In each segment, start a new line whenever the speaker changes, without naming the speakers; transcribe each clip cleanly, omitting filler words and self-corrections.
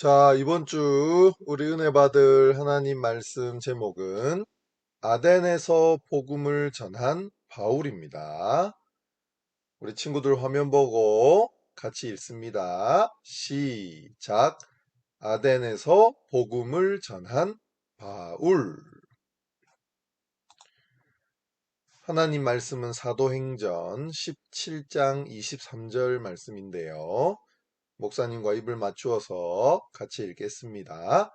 자, 이번 주 우리 은혜 받을 하나님 말씀 제목은 아덴에서 복음을 전한 바울입니다. 우리 친구들 화면 보고 같이 읽습니다. 시작. 아덴에서 복음을 전한 바울. 하나님 말씀은 사도행전 17장 23절 말씀인데요. 목사님과 입을 맞추어서 같이 읽겠습니다.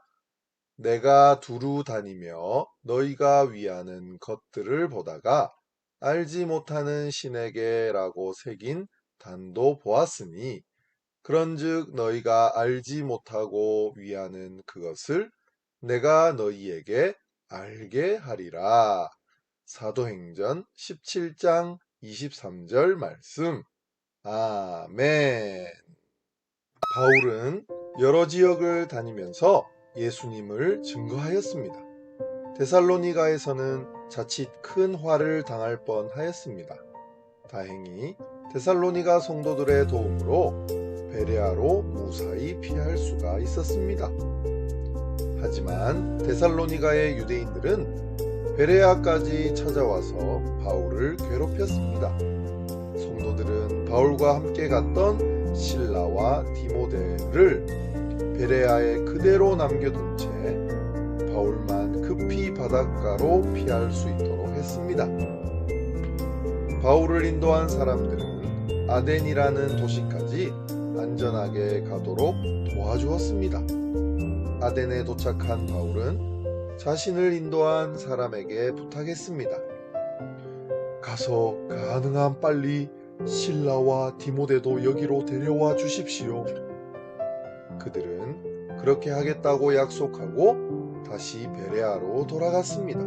내가 두루 다니며 너희가 위하는 것들을 보다가 알지 못하는 신에게라고 새긴 단도 보았으니 그런즉 너희가 알지 못하고 위하는 그것을 내가 너희에게 알게 하리라. 사도행전 17장 23절 말씀. 아멘. 바울은 여러 지역을 다니면서 예수님을 증거하였습니다. 데살로니가에서는 자칫 큰 화를 당할 뻔하였습니다. 다행히 데살로니가 성도들의 도움으로 베레아로 무사히 피할 수가 있었습니다. 하지만 데살로니가의 유대인들은 베레아까지 찾아와서 바울을 괴롭혔습니다. 성도들은 바울과 함께 갔던 실라와 디모데를 베레아에 그대로 남겨둔 채 바울만 급히 바닷가로 피할 수 있도록 했습니다. 바울을 인도한 사람들은 아덴이라는 도시까지 안전하게 가도록 도와주었습니다. 아덴에 도착한 바울은 자신을 인도한 사람에게 부탁했습니다. 가서 가능한 빨리 실라와 디모데도 여기로 데려와 주십시오. 그들은 그렇게 하겠다고 약속하고 다시 베레아로 돌아갔습니다.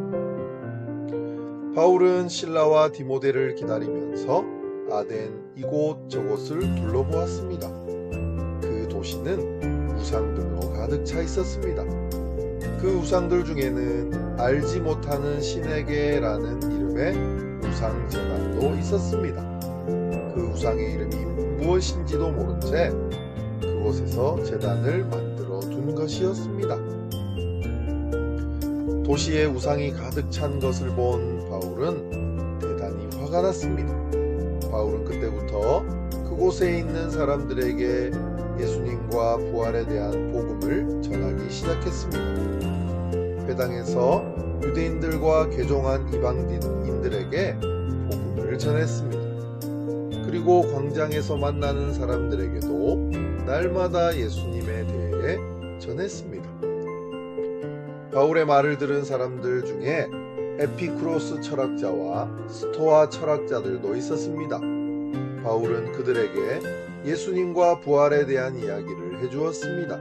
바울은 실라와 디모데를 기다리면서 아덴 이곳저곳을 둘러보았습니다. 그 도시는 우상들로 가득 차 있었습니다. 그 우상들 중에는 알지 못하는 신에게라는 이름의 우상 제단도 있었습니다. 그 우상의 이름이 무엇인지도 모른 채 그곳에서 제단을 만들어 둔 것이었습니다. 도시에 우상이 가득 찬 것을 본 바울은 대단히 화가 났습니다. 바울은 그때부터 그곳에 있는 사람들에게 예수님과 부활에 대한 복음을 전하기 시작했습니다. 회당에서 유대인들과 개종한 이방인들에게 복음을 전했습니다. 그리고 광장에서 만나는 사람들에게도 날마다 예수님에 대해 전했습니다. 바울의 말을 들은 사람들 중에 에피쿠로스 철학자와 스토아 철학자들도 있었습니다. 바울은 그들에게 예수님과 부활에 대한 이야기를 해주었습니다.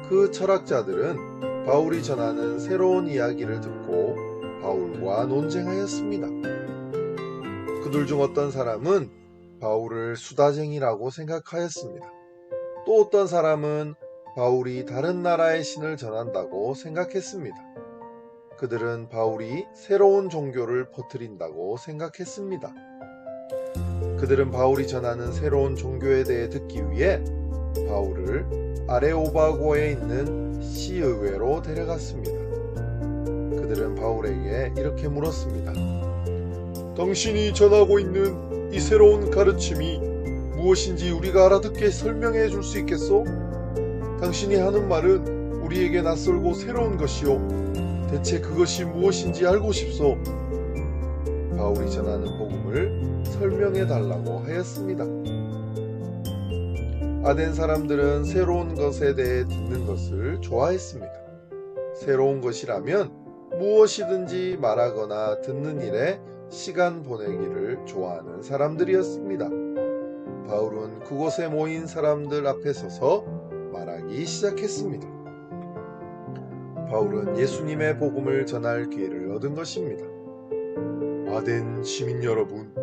그 철학자들은 바울이 전하는 새로운 이야기를 듣고 바울과 논쟁하였습니다. 그들 중 어떤 사람은 바울을 수다쟁이라고 생각하였습니다. 또 어떤 사람은 바울이 다른 나라의 신을 전한다고 생각했습니다. 그들은 바울이 새로운 종교를 퍼뜨린다고 생각했습니다. 그들은 바울이 전하는 새로운 종교에 대해 듣기 위해 바울을 아레오바고에 있는 시의회로 데려갔습니다. 그들은 바울에게 이렇게 물었습니다. 당신이 전하고 있는 이 새로운 가르침이 무엇인지 우리가 알아듣게 설명해 줄 수 있겠소? 당신이 하는 말은 우리에게 낯설고 새로운 것이요. 대체 그것이 무엇인지 알고 싶소. 바울이 전하는 복음을 설명해 달라고 하였습니다. 아덴 사람들은 새로운 것에 대해 듣는 것을 좋아했습니다. 새로운 것이라면 무엇이든지 말하거나 듣는 일에 시간 보내기를 좋아하는 사람들이었습니다. 바울은 그곳에 모인 사람들 앞에 서서 말하기 시작했습니다. 바울은 예수님의 복음을 전할 기회를 얻은 것입니다. 아덴 시민 여러분,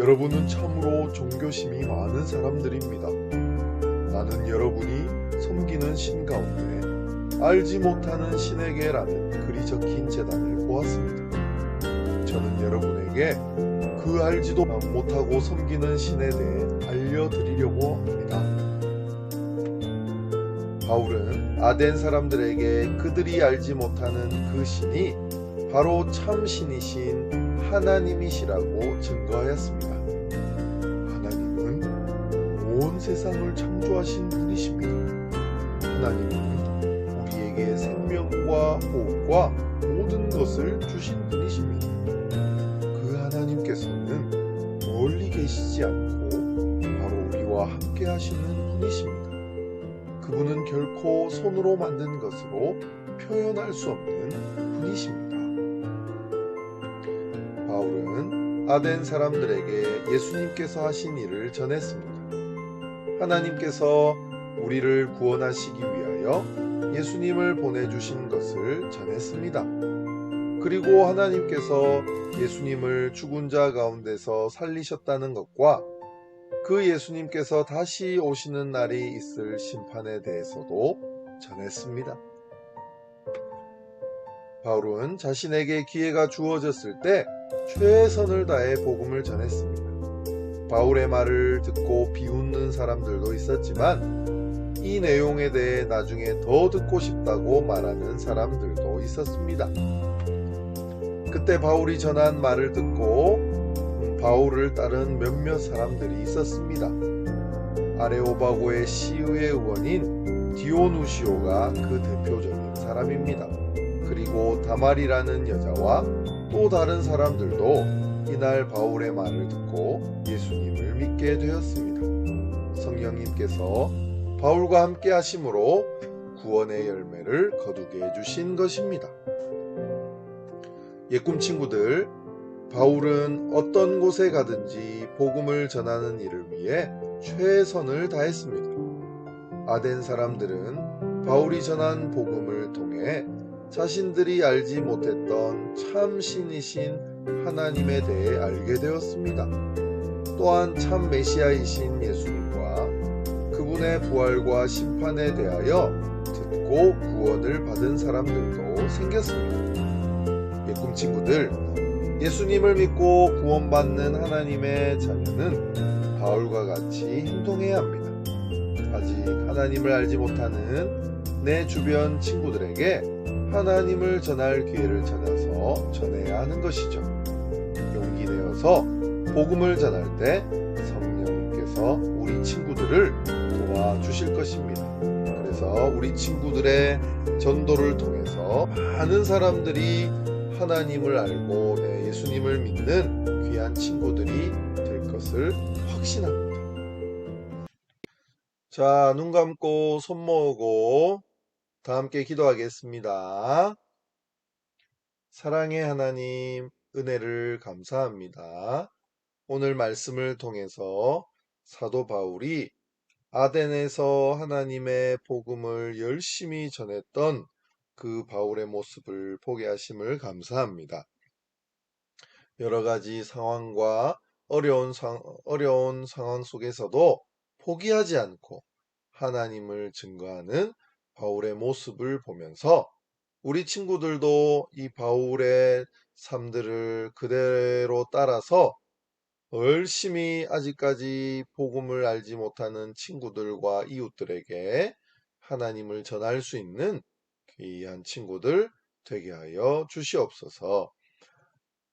여러분은 참으로 종교심이 많은 사람들입니다. 나는 여러분이 섬기는 신 가운데 알지 못하는 신에게라는 글이 적힌 제단을 보았습니다. 저는 여러분에게 그 알지도 못하고 섬기는 신에 대해 알려드리려고 합니다. 바울은 아덴 사람들에게 그들이 알지 못하는 그 신이 바로 참 신이신 하나님이시라고 증거하였습니다. 하나님은 온 세상을 창조하신 분이십니다. 하나님은 우리에게 생명과 호흡과 모든 것을 주신 분이십니다. 그 하나님께서는 멀리 계시지 않고 바로 우리와 함께 하시는 분이십니다. 그분은 결코 손으로 만든 것으로 표현할 수 없는 분이십니다. 바울은 아덴 사람들에게 예수님께서 하신 일을 전했습니다. 하나님께서 우리를 구원하시기 위하여 예수님을 보내주신 것을 전했습니다. 그리고 하나님께서 예수님을 죽은 자 가운데서 살리셨다는 것과 그 예수님께서 다시 오시는 날이 있을 심판에 대해서도 전했습니다. 바울은 자신에게 기회가 주어졌을 때 최선을 다해 복음을 전했습니다. 바울의 말을 듣고 비웃는 사람들도 있었지만 이 내용에 대해 나중에 더 듣고 싶다고 말하는 사람들도 있었습니다. 그때 바울이 전한 말을 듣고 바울을 따른 몇몇 사람들이 있었습니다. 아레오바고의 시의회 의원인 디오누시오가 그 대표적인 사람입니다. 그리고 다말이라는 여자와 또 다른 사람들도 이날 바울의 말을 듣고 예수님을 믿게 되었습니다. 성령님께서 바울과 함께 하심으로 구원의 열매를 거두게 해주신 것입니다. 예꿈 친구들, 바울은 어떤 곳에 가든지 복음을 전하는 일을 위해 최선을 다했습니다. 아덴 사람들은 바울이 전한 복음을 통해 자신들이 알지 못했던 참 신이신 하나님에 대해 알게 되었습니다. 또한 참 메시아이신 예수님과 그분의 부활과 심판에 대하여 듣고 구원을 받은 사람들도 생겼습니다. 예꿈 친구들, 예수님을 믿고 구원받는 하나님의 자녀는 바울과 같이 행동해야 합니다. 아직 하나님을 알지 못하는 내 주변 친구들에게 하나님을 전할 기회를 찾아서 전해야 하는 것이죠. 용기 내어서 복음을 전할 때 성령님께서 우리 친구들을 도와주실 것입니다. 그래서 우리 친구들의 전도를 통해서 많은 사람들이 하나님을 알고 예수님을 믿는 귀한 친구들이 될 것을 확신합니다. 자, 눈 감고 손 모으고 다 함께 기도하겠습니다. 사랑의 하나님, 은혜를 감사합니다. 오늘 말씀을 통해서 사도 바울이 아덴에서 하나님의 복음을 열심히 전했던 그 바울의 모습을 보게 하심을 감사합니다. 여러 가지 상황과 어려운 상황 속에서도 포기하지 않고 하나님을 증거하는 바울의 모습을 보면서 우리 친구들도 이 바울의 삶들을 그대로 따라서 열심히 아직까지 복음을 알지 못하는 친구들과 이웃들에게 하나님을 전할 수 있는 귀한 친구들 되게 하여 주시옵소서.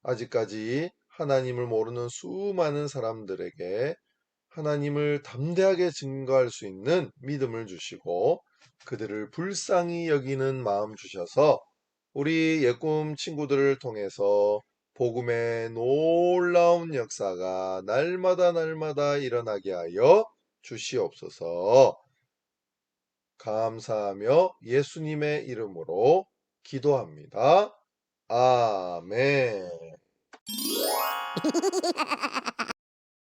아직까지 하나님을 모르는 수많은 사람들에게 하나님을 담대하게 증거할 수 있는 믿음을 주시고 그들을 불쌍히 여기는 마음 주셔서 우리 예꿈 친구들을 통해서 복음의 놀라운 역사가 날마다 일어나게 하여 주시옵소서. 감사하며 예수님의 이름으로 기도합니다. 아멘.